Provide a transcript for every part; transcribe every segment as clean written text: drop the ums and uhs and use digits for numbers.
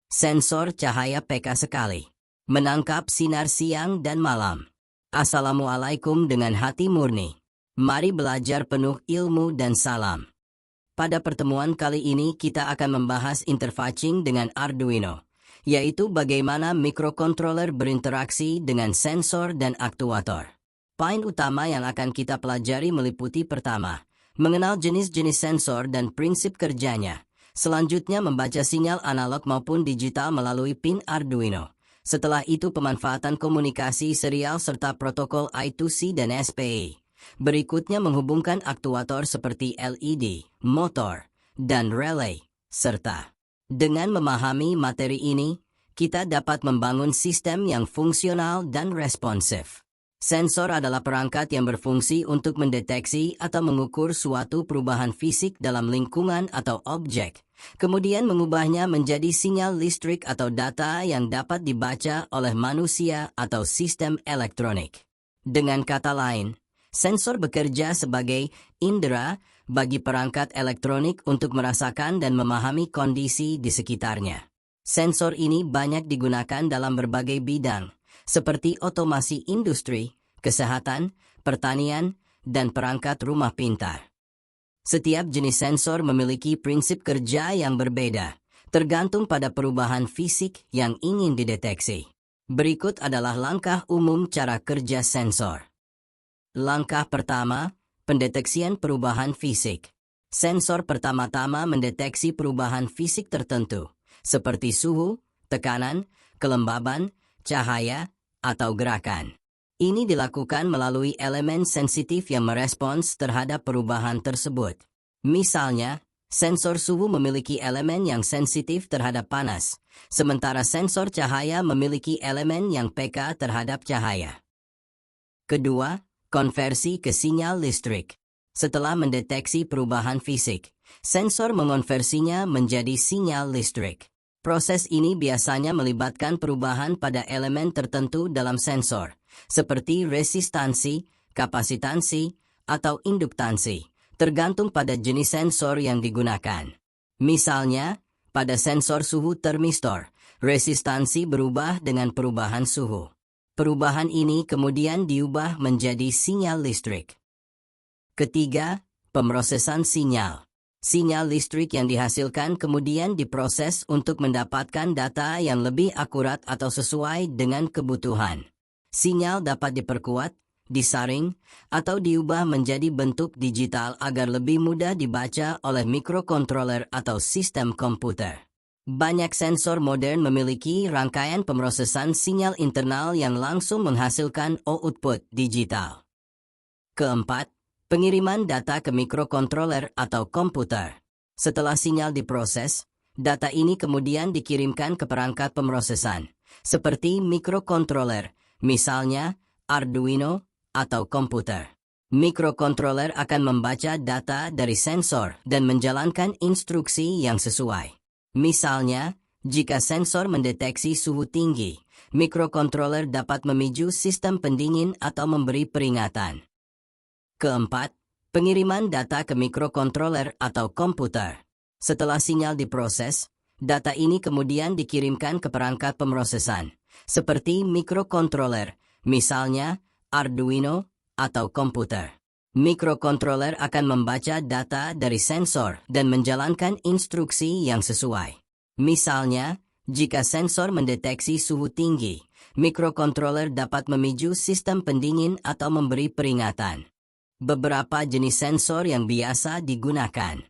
Sensor cahaya peka sekali. Menangkap sinar siang dan malam. Assalamualaikum dengan hati murni. Mari belajar penuh ilmu dan salam. Pada pertemuan kali ini kita akan membahas interfacing dengan Arduino, yaitu bagaimana mikrokontroler berinteraksi dengan sensor dan aktuator. Poin utama yang akan kita pelajari meliputi pertama, mengenal jenis-jenis sensor dan prinsip kerjanya. Selanjutnya membaca sinyal analog maupun digital melalui pin Arduino. Setelah itu pemanfaatan komunikasi serial serta protokol I2C dan SPI. Berikutnya menghubungkan aktuator seperti LED, motor, dan relay, serta dengan memahami materi ini, kita dapat membangun sistem yang fungsional dan responsif. Sensor adalah perangkat yang berfungsi untuk mendeteksi atau mengukur suatu perubahan fisik dalam lingkungan atau objek, kemudian mengubahnya menjadi sinyal listrik atau data yang dapat dibaca oleh manusia atau sistem elektronik. Dengan kata lain, sensor bekerja sebagai indera bagi perangkat elektronik untuk merasakan dan memahami kondisi di sekitarnya. Sensor ini banyak digunakan dalam berbagai bidang, seperti otomasi industri, kesehatan, pertanian, dan perangkat rumah pintar. Setiap jenis sensor memiliki prinsip kerja yang berbeda, tergantung pada perubahan fisik yang ingin dideteksi. Berikut adalah langkah umum cara kerja sensor. Langkah pertama, pendeteksian perubahan fisik. Sensor pertama-tama mendeteksi perubahan fisik tertentu, seperti suhu, tekanan, kelembaban, cahaya, atau gerakan. Ini dilakukan melalui elemen sensitif yang merespons terhadap perubahan tersebut. Misalnya, sensor suhu memiliki elemen yang sensitif terhadap panas, sementara sensor cahaya memiliki elemen yang peka terhadap cahaya. Kedua, konversi ke sinyal listrik. Setelah mendeteksi perubahan fisik, sensor mengonversinya menjadi sinyal listrik. Proses ini biasanya melibatkan perubahan pada elemen tertentu dalam sensor, seperti resistansi, kapasitansi, atau induktansi, tergantung pada jenis sensor yang digunakan. Misalnya, pada sensor suhu termistor, resistansi berubah dengan perubahan suhu. Perubahan ini kemudian diubah menjadi sinyal listrik. Ketiga, pemrosesan sinyal. Sinyal listrik yang dihasilkan kemudian diproses untuk mendapatkan data yang lebih akurat atau sesuai dengan kebutuhan. Sinyal dapat diperkuat, disaring, atau diubah menjadi bentuk digital agar lebih mudah dibaca oleh mikrokontroler atau sistem komputer. Banyak sensor modern memiliki rangkaian pemrosesan sinyal internal yang langsung menghasilkan output digital. Keempat, pengiriman data ke mikrokontroler atau komputer. Setelah sinyal diproses, data ini kemudian dikirimkan ke perangkat pemrosesan, seperti mikrokontroler, misalnya Arduino atau komputer. Mikrokontroler akan membaca data dari sensor dan menjalankan instruksi yang sesuai. Misalnya, jika sensor mendeteksi suhu tinggi, mikrokontroler dapat memicu sistem pendingin atau memberi peringatan. Keempat, pengiriman data ke mikrokontroler atau komputer. Setelah sinyal diproses, data ini kemudian dikirimkan ke perangkat pemrosesan, seperti mikrokontroler, misalnya Arduino atau komputer. Mikrokontroler akan membaca data dari sensor dan menjalankan instruksi yang sesuai. Misalnya, jika sensor mendeteksi suhu tinggi, mikrokontroler dapat memicu sistem pendingin atau memberi peringatan. Beberapa jenis sensor yang biasa digunakan.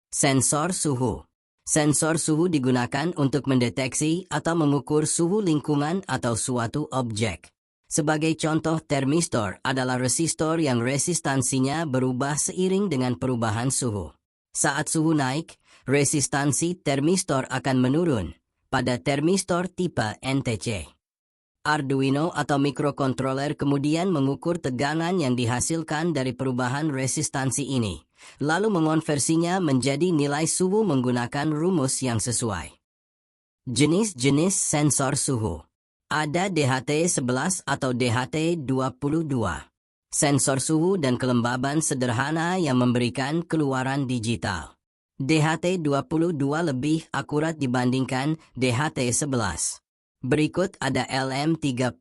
Sensor suhu. Sensor suhu digunakan untuk mendeteksi atau mengukur suhu lingkungan atau suatu objek. Sebagai contoh, termistor adalah resistor yang resistansinya berubah seiring dengan perubahan suhu. Saat suhu naik, resistansi termistor akan menurun pada termistor tipe NTC. Arduino atau mikrokontroler kemudian mengukur tegangan yang dihasilkan dari perubahan resistansi ini, lalu mengonversinya menjadi nilai suhu menggunakan rumus yang sesuai. Jenis-jenis sensor suhu. Ada DHT11 atau DHT22. Sensor suhu dan kelembaban sederhana yang memberikan keluaran digital. DHT22 lebih akurat dibandingkan DHT11. Berikut ada LM35.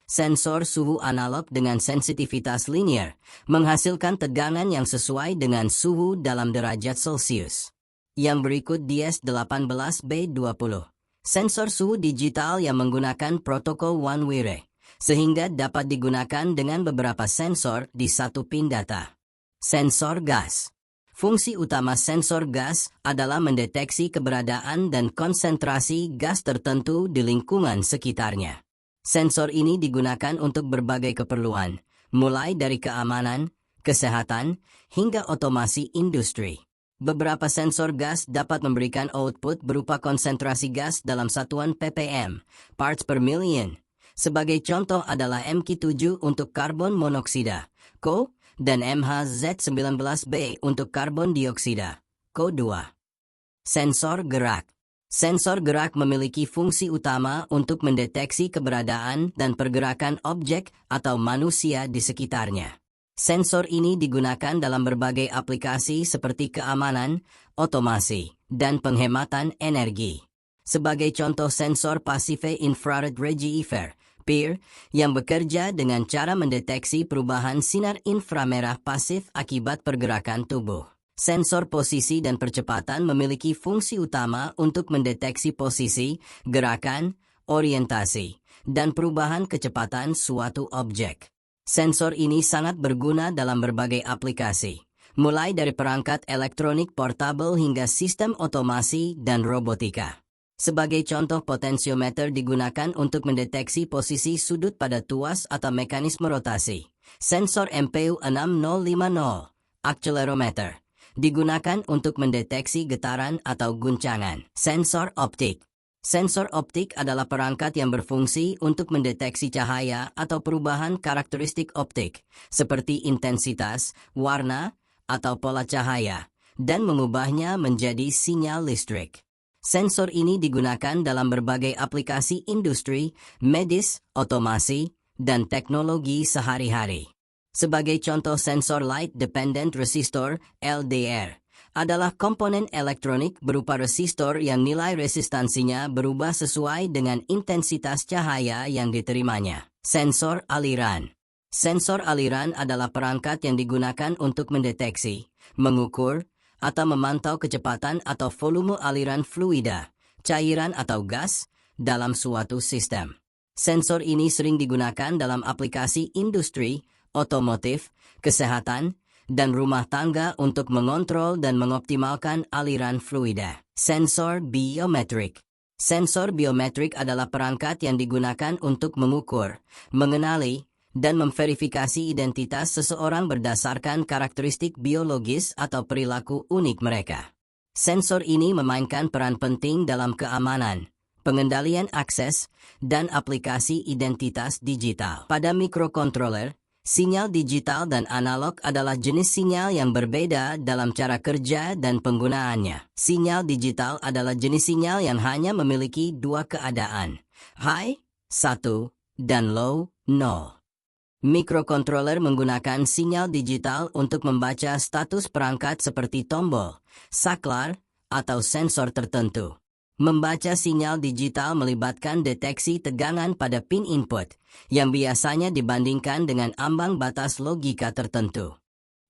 Sensor suhu analog dengan sensitivitas linear, menghasilkan tegangan yang sesuai dengan suhu dalam derajat Celcius. Yang berikut DS18B20. Sensor suhu digital yang menggunakan protokol one-way, sehingga dapat digunakan dengan beberapa sensor di satu pin data. Sensor gas. Fungsi utama sensor gas adalah mendeteksi keberadaan dan konsentrasi gas tertentu di lingkungan sekitarnya. Sensor ini digunakan untuk berbagai keperluan, mulai dari keamanan, kesehatan, hingga otomasi industri. Beberapa sensor gas dapat memberikan output berupa konsentrasi gas dalam satuan ppm, parts per million. Sebagai contoh adalah MQ7 untuk karbon monoksida, CO, dan MHZ19B untuk karbon dioksida, CO2. Sensor gerak. Sensor gerak memiliki fungsi utama untuk mendeteksi keberadaan dan pergerakan objek atau manusia di sekitarnya. Sensor ini digunakan dalam berbagai aplikasi seperti keamanan, otomasi, dan penghematan energi. Sebagai contoh sensor Passive Infrared Registrar, PIR, yang bekerja dengan cara mendeteksi perubahan sinar inframerah pasif akibat pergerakan tubuh. Sensor posisi dan percepatan memiliki fungsi utama untuk mendeteksi posisi, gerakan, orientasi, dan perubahan kecepatan suatu objek. Sensor ini sangat berguna dalam berbagai aplikasi, mulai dari perangkat elektronik portable hingga sistem otomasi dan robotika. Sebagai contoh, potensiometer digunakan untuk mendeteksi posisi sudut pada tuas atau mekanisme rotasi. Sensor MPU 6050, accelerometer, digunakan untuk mendeteksi getaran atau guncangan. Sensor optik. Sensor optik adalah perangkat yang berfungsi untuk mendeteksi cahaya atau perubahan karakteristik optik, seperti intensitas, warna, atau pola cahaya, dan mengubahnya menjadi sinyal listrik. Sensor ini digunakan dalam berbagai aplikasi industri, medis, otomasi, dan teknologi sehari-hari. Sebagai contoh, sensor Light Dependent Resistor, LDR, adalah komponen elektronik berupa resistor yang nilai resistansinya berubah sesuai dengan intensitas cahaya yang diterimanya. Sensor aliran. Sensor aliran adalah perangkat yang digunakan untuk mendeteksi, mengukur, atau memantau kecepatan atau volume aliran fluida, cairan atau gas, dalam suatu sistem. Sensor ini sering digunakan dalam aplikasi industri, otomotif, kesehatan, dan rumah tangga untuk mengontrol dan mengoptimalkan aliran fluida. Sensor biometrik. Sensor biometrik adalah perangkat yang digunakan untuk mengukur, mengenali, dan memverifikasi identitas seseorang berdasarkan karakteristik biologis atau perilaku unik mereka. Sensor ini memainkan peran penting dalam keamanan, pengendalian akses, dan aplikasi identitas digital. Pada mikrokontroler, sinyal digital dan analog adalah jenis sinyal yang berbeda dalam cara kerja dan penggunaannya. Sinyal digital adalah jenis sinyal yang hanya memiliki dua keadaan, high, 1, dan low, 0. Mikrokontroler menggunakan sinyal digital untuk membaca status perangkat seperti tombol, saklar, atau sensor tertentu. Membaca sinyal digital melibatkan deteksi tegangan pada pin input, yang biasanya dibandingkan dengan ambang batas logika tertentu.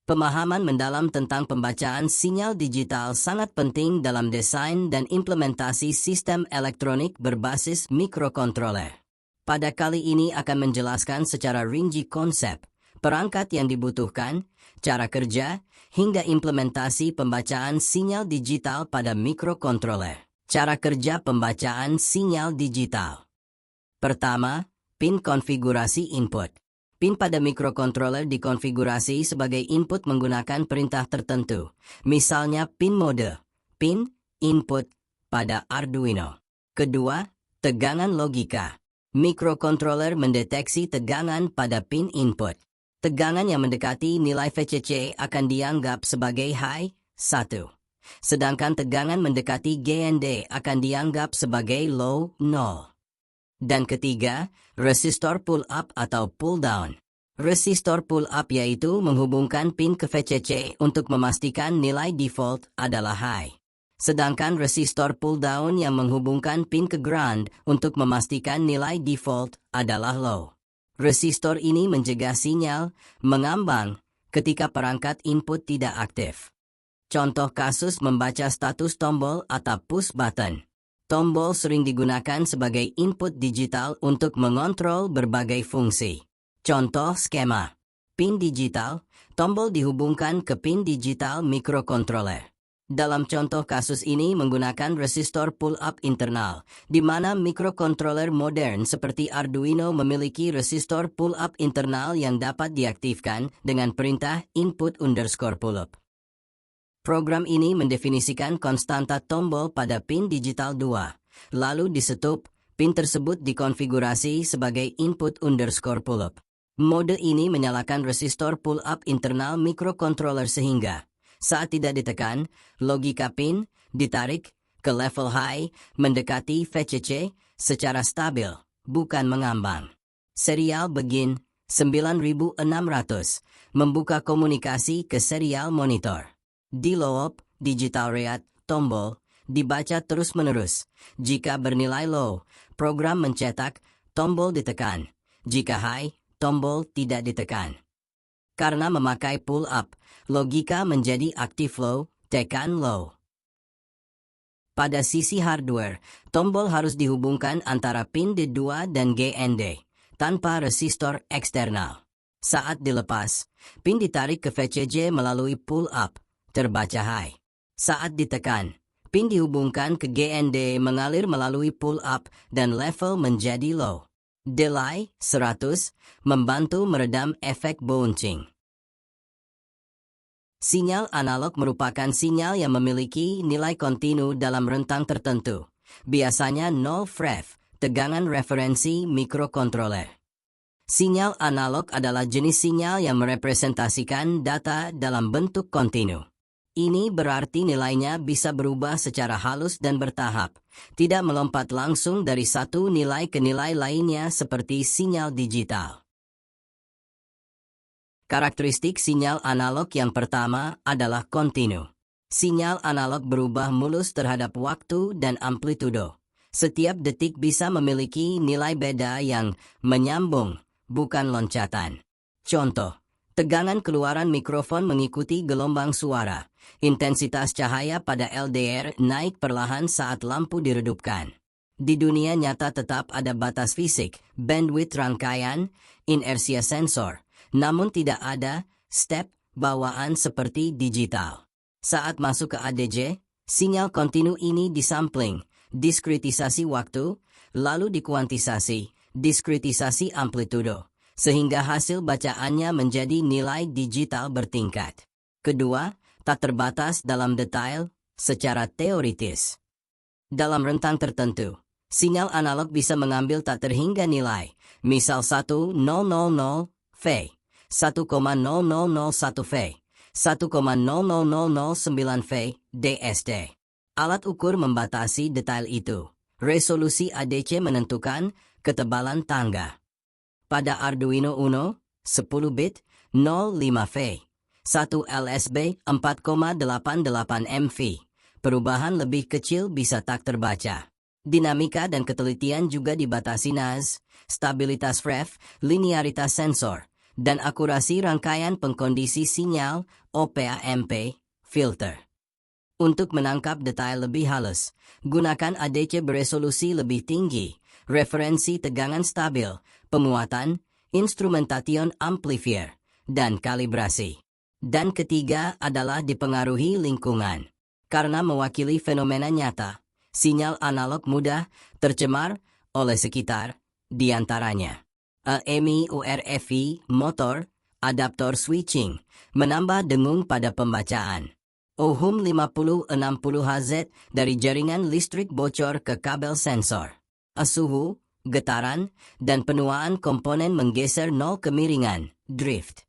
Pemahaman mendalam tentang pembacaan sinyal digital sangat penting dalam desain dan implementasi sistem elektronik berbasis mikrokontroler. Pada kali ini akan menjelaskan secara rinci konsep, perangkat yang dibutuhkan, cara kerja, hingga implementasi pembacaan sinyal digital pada mikrokontroler. Cara kerja pembacaan sinyal digital. Pertama, pin konfigurasi input. Pin pada mikrokontroler dikonfigurasi sebagai input menggunakan perintah tertentu, misalnya pin mode, pin, input, pada Arduino. Kedua, tegangan logika. Mikrokontroler mendeteksi tegangan pada pin input. Tegangan yang mendekati nilai VCC akan dianggap sebagai high, 1. Sedangkan tegangan mendekati GND akan dianggap sebagai low, 0. Dan ketiga, resistor pull up atau pull down. Resistor pull-up yaitu menghubungkan pin ke VCC untuk memastikan nilai default adalah high. Sedangkan resistor pull-down yang menghubungkan pin ke ground untuk memastikan nilai default adalah low. Resistor ini mencegah sinyal mengambang ketika perangkat input tidak aktif. Contoh kasus membaca status tombol atau push button. Tombol sering digunakan sebagai input digital untuk mengontrol berbagai fungsi. Contoh skema. Pin digital, tombol dihubungkan ke pin digital microcontroller. Dalam contoh kasus ini menggunakan resistor pull-up internal, di mana microcontroller modern seperti Arduino memiliki resistor pull-up internal yang dapat diaktifkan dengan perintah input_pull-up. Program ini mendefinisikan konstanta tombol pada pin digital 2, lalu disetup, pin tersebut dikonfigurasi sebagai input_pull-up. Mode ini menyalakan resistor pull-up internal microcontroller sehingga, saat tidak ditekan, logika pin ditarik ke level high mendekati VCC secara stabil, bukan mengambang. Serial begin 9600 membuka komunikasi ke serial monitor. Di low, digital read, tombol, dibaca terus-menerus. Jika bernilai low, program mencetak, tombol ditekan. Jika high, tombol tidak ditekan. Karena memakai pull-up, logika menjadi aktif low, tekan low. Pada sisi hardware, tombol harus dihubungkan antara pin D2 dan GND, tanpa resistor eksternal. Saat dilepas, pin ditarik ke VCC melalui pull-up, terbaca high. Saat ditekan, pin dihubungkan ke GND mengalir melalui pull-up dan level menjadi low. Delay 100 membantu meredam efek bouncing. Sinyal analog merupakan sinyal yang memiliki nilai kontinu dalam rentang tertentu, biasanya 0 Fref, tegangan referensi mikrokontroler. Sinyal analog adalah jenis sinyal yang merepresentasikan data dalam bentuk kontinu. Ini berarti nilainya bisa berubah secara halus dan bertahap, tidak melompat langsung dari satu nilai ke nilai lainnya seperti sinyal digital. Karakteristik sinyal analog yang pertama adalah kontinu. Sinyal analog berubah mulus terhadap waktu dan amplitudo. Setiap detik bisa memiliki nilai beda yang menyambung, bukan loncatan. Contoh, tegangan keluaran mikrofon mengikuti gelombang suara. Intensitas cahaya pada LDR naik perlahan saat lampu diredupkan. Di dunia nyata tetap ada batas fisik, bandwidth rangkaian, inersia sensor, namun tidak ada step bawaan seperti digital. Saat masuk ke ADC, sinyal kontinu ini disampling, diskritisasi waktu, lalu dikuantisasi, diskritisasi amplitudo, sehingga hasil bacaannya menjadi nilai digital bertingkat. Kedua, tak terbatas dalam detail, secara teoritis. Dalam rentang tertentu, sinyal analog bisa mengambil tak terhingga nilai, misal 1,000 V, 1,0001 V, 1,00009 V, DSD. Alat ukur membatasi detail itu. Resolusi ADC menentukan ketebalan tangga. Pada Arduino Uno, 10 bit, 05 V. 1 LSB 4,88 MV. Perubahan lebih kecil bisa tak terbaca. Dinamika dan ketelitian juga dibatasi NAS, stabilitas ref, linearitas sensor, dan akurasi rangkaian pengkondisi sinyal OPAMP, filter. Untuk menangkap detail lebih halus, gunakan ADC beresolusi lebih tinggi, referensi tegangan stabil, pemuatan, instrumentation amplifier, dan kalibrasi. Dan ketiga adalah dipengaruhi lingkungan. Karena mewakili fenomena nyata, sinyal analog mudah tercemar oleh sekitar, diantaranya AMI URFI, motor, adaptor switching, menambah dengung pada pembacaan. Ohum 50-60 Hz dari jaringan listrik bocor ke kabel sensor. Suhu, getaran, dan penuaan komponen menggeser nol kemiringan, drift.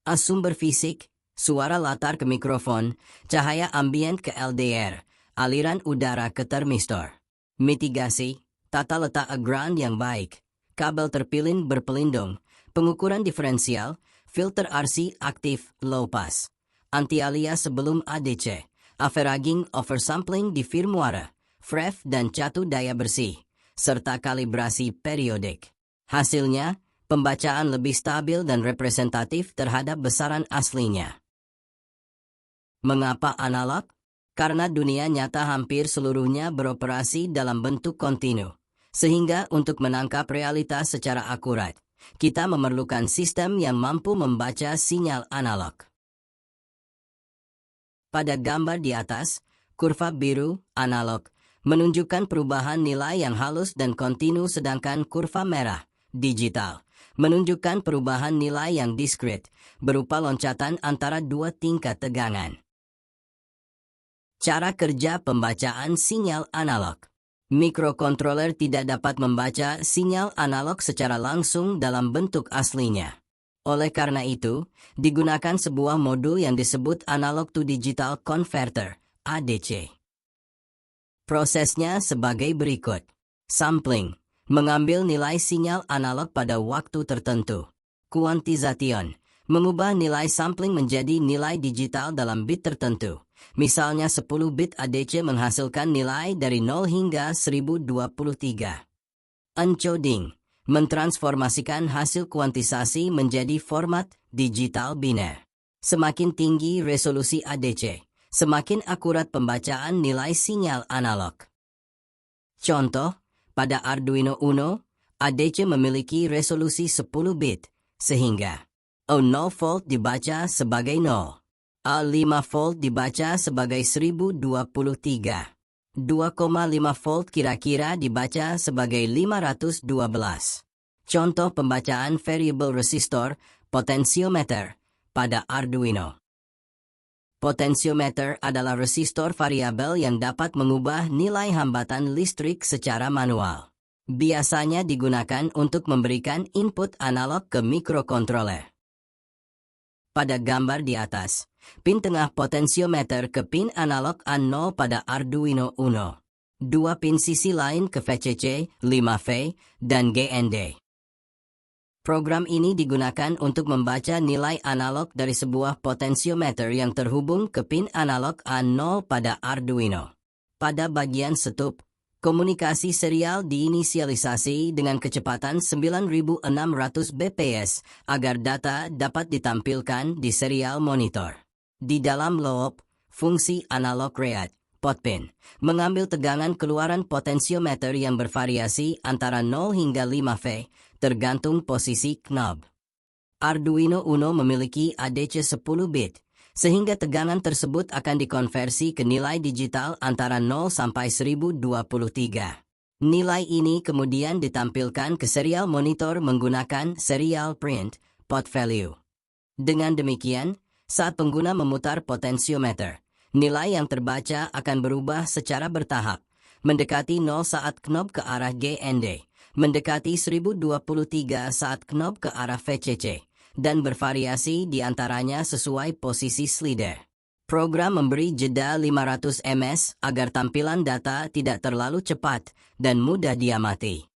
Sumber fisik, suara latar ke mikrofon, cahaya ambient ke LDR, aliran udara ke termistor. Mitigasi, tata letak ground yang baik, kabel terpilin berpelindung, pengukuran diferensial, filter RC aktif low pass, anti-alias sebelum ADC, averaging oversampling di firmware, FREV dan catu daya bersih, serta kalibrasi periodik. Hasilnya, pembacaan lebih stabil dan representatif terhadap besaran aslinya. Mengapa analog? Karena dunia nyata hampir seluruhnya beroperasi dalam bentuk kontinu. Sehingga untuk menangkap realitas secara akurat, kita memerlukan sistem yang mampu membaca sinyal analog. Pada gambar di atas, kurva biru, analog, menunjukkan perubahan nilai yang halus dan kontinu, sedangkan kurva merah, digital, menunjukkan perubahan nilai yang diskrit, berupa loncatan antara dua tingkat tegangan. Cara kerja pembacaan sinyal analog. Mikrokontroler tidak dapat membaca sinyal analog secara langsung dalam bentuk aslinya. Oleh karena itu, digunakan sebuah modul yang disebut Analog to Digital Converter, ADC. Prosesnya sebagai berikut. Sampling, mengambil nilai sinyal analog pada waktu tertentu. Quantization, mengubah nilai sampling menjadi nilai digital dalam bit tertentu. Misalnya 10 bit ADC menghasilkan nilai dari 0 hingga 1023. Encoding, mentransformasikan hasil kuantisasi menjadi format digital biner. Semakin tinggi resolusi ADC, semakin akurat pembacaan nilai sinyal analog. Contoh, pada Arduino Uno, ADC memiliki resolusi 10 bit, sehingga A0 volt dibaca sebagai 0. A5 volt dibaca sebagai 1023. 2,5 volt kira-kira dibaca sebagai 512. Contoh pembacaan variable resistor, potensiometer, pada Arduino. Potensiometer adalah resistor variabel yang dapat mengubah nilai hambatan listrik secara manual. Biasanya digunakan untuk memberikan input analog ke mikrokontroler. Pada gambar di atas, pin tengah potensiometer ke pin analog A0 pada Arduino Uno. Dua pin sisi lain ke VCC, 5V, dan GND. Program ini digunakan untuk membaca nilai analog dari sebuah potensiometer yang terhubung ke pin analog A0 pada Arduino. Pada bagian setup, komunikasi serial diinisialisasi dengan kecepatan 9600 bps agar data dapat ditampilkan di serial monitor. Di dalam loop, fungsi analog read, potpin, mengambil tegangan keluaran potensiometer yang bervariasi antara 0 hingga 5V, tergantung posisi knob. Arduino Uno memiliki ADC 10 bit, sehingga tegangan tersebut akan dikonversi ke nilai digital antara 0 sampai 1023. Nilai ini kemudian ditampilkan ke serial monitor menggunakan serial print, pot value. Dengan demikian, saat pengguna memutar potensiometer, nilai yang terbaca akan berubah secara bertahap, mendekati 0 saat knob ke arah GND, mendekati 1023 saat knob ke arah VCC, dan bervariasi di antaranya sesuai posisi slider. Program memberi jeda 500 ms agar tampilan data tidak terlalu cepat dan mudah diamati.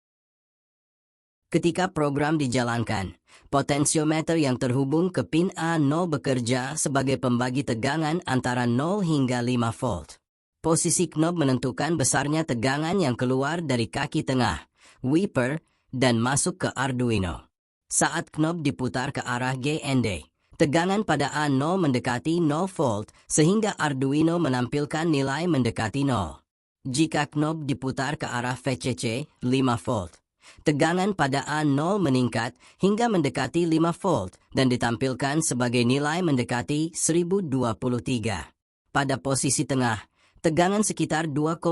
Ketika program dijalankan, potensiometer yang terhubung ke pin A0 bekerja sebagai pembagi tegangan antara 0 hingga 5 volt. Posisi knob menentukan besarnya tegangan yang keluar dari kaki tengah, wiper, dan masuk ke Arduino. Saat knob diputar ke arah GND, tegangan pada A0 mendekati 0 volt sehingga Arduino menampilkan nilai mendekati 0. Jika knob diputar ke arah VCC, 5 volt, tegangan pada A0 meningkat hingga mendekati 5 volt dan ditampilkan sebagai nilai mendekati 1023. Pada posisi tengah, tegangan sekitar 2,5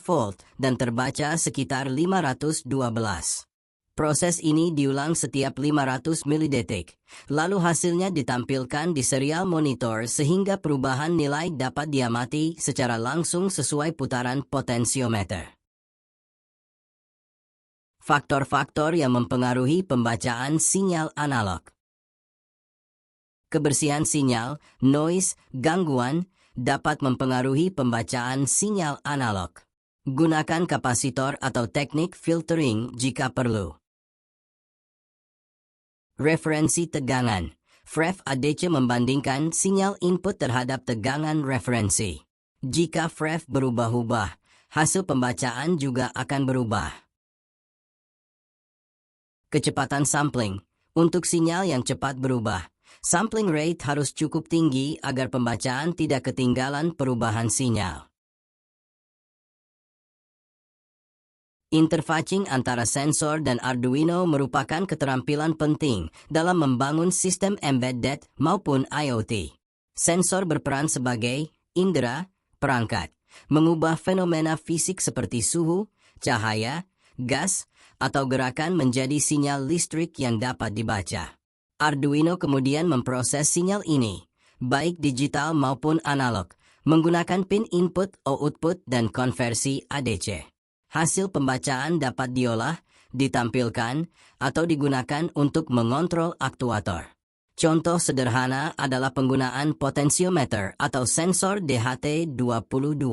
volt dan terbaca sekitar 512. Proses ini diulang setiap 500 milidetik, lalu hasilnya ditampilkan di serial monitor sehingga perubahan nilai dapat diamati secara langsung sesuai putaran potensiometer. Faktor-faktor yang mempengaruhi pembacaan sinyal analog. Kebersihan sinyal, noise, gangguan, dapat mempengaruhi pembacaan sinyal analog. Gunakan kapasitor atau teknik filtering jika perlu. Referensi tegangan. FREF ADC membandingkan sinyal input terhadap tegangan referensi. Jika FREF berubah-ubah, hasil pembacaan juga akan berubah. Kecepatan sampling. Untuk sinyal yang cepat berubah, sampling rate harus cukup tinggi agar pembacaan tidak ketinggalan perubahan sinyal. Interfacing antara sensor dan Arduino merupakan keterampilan penting dalam membangun sistem embedded maupun IoT. Sensor berperan sebagai indera perangkat, mengubah fenomena fisik seperti suhu, cahaya, gas, atau gerakan menjadi sinyal listrik yang dapat dibaca. Arduino kemudian memproses sinyal ini, baik digital maupun analog, menggunakan pin input, output, dan konversi ADC. Hasil pembacaan dapat diolah, ditampilkan, atau digunakan untuk mengontrol aktuator. Contoh sederhana adalah penggunaan potensiometer atau sensor DHT22.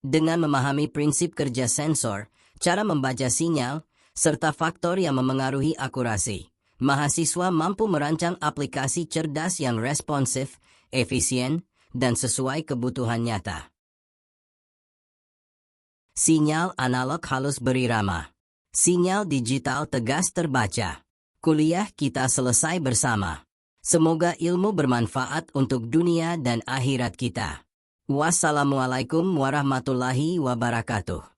Dengan memahami prinsip kerja sensor, cara membaca sinyal, serta faktor yang memengaruhi akurasi, mahasiswa mampu merancang aplikasi cerdas yang responsif, efisien, dan sesuai kebutuhan nyata. Sinyal analog halus berirama. Sinyal digital tegas terbaca. Kuliah kita selesai bersama. Semoga ilmu bermanfaat untuk dunia dan akhirat kita. Wassalamualaikum warahmatullahi wabarakatuh.